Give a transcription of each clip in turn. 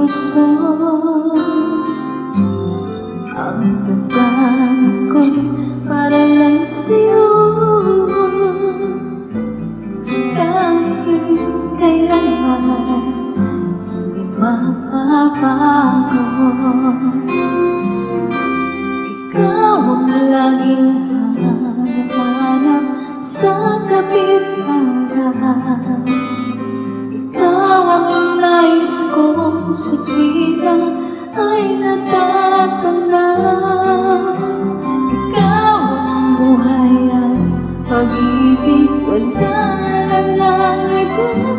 puso ang pagbago ko'y para lang sa'yo. Kahit kailanman hindi mapapago, ikaw ang laging hanap sa kapitbahay. Ikaw ang nais kong sa tuwira ay natatanaw. Ikaw ang buhay at pag-ibig, wala lang iba.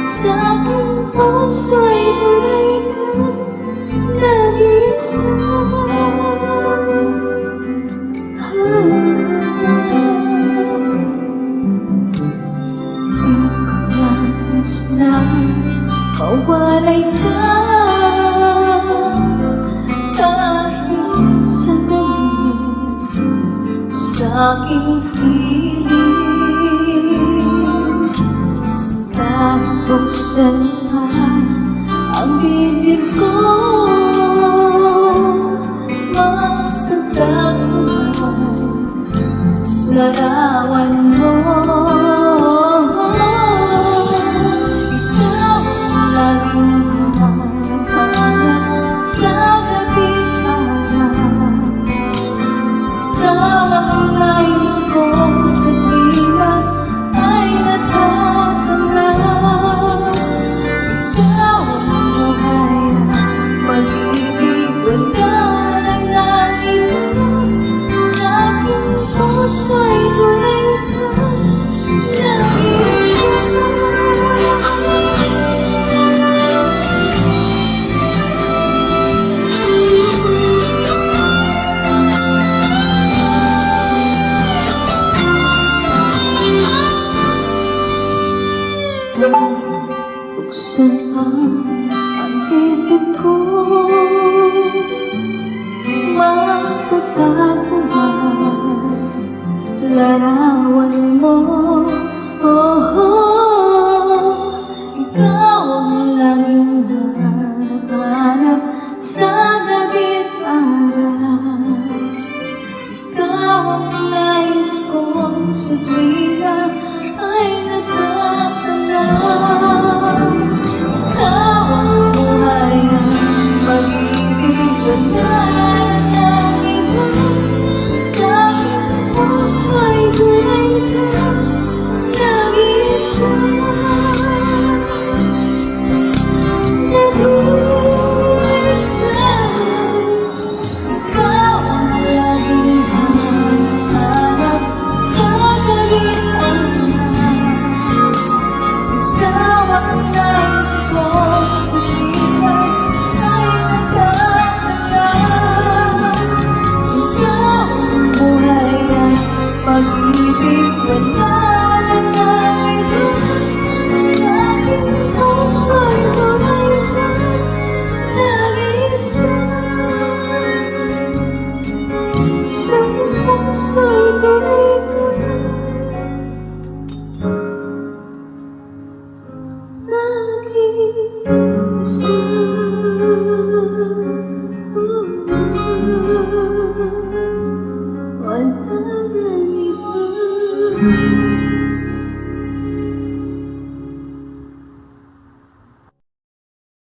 Sa aking puso'y tunay kang nag-iisa. Na mawalay ka kahit sandali sa aking piling. Nabuksan ka ang bibig ko, magtatagpuan larawan mo. Buksan ang bibig ko, magtatagpuan larawan mo. Ikaw ang laging hanap sa gabi't araw. Ikaw ang nais kong sa tuwira ay natatanaw. Pag-ibig, wala lang iba. Sa aking puso'y tunay kang nag-iisa. Sa aking puso'y tunay kang nag-iisa. Wala nang iba.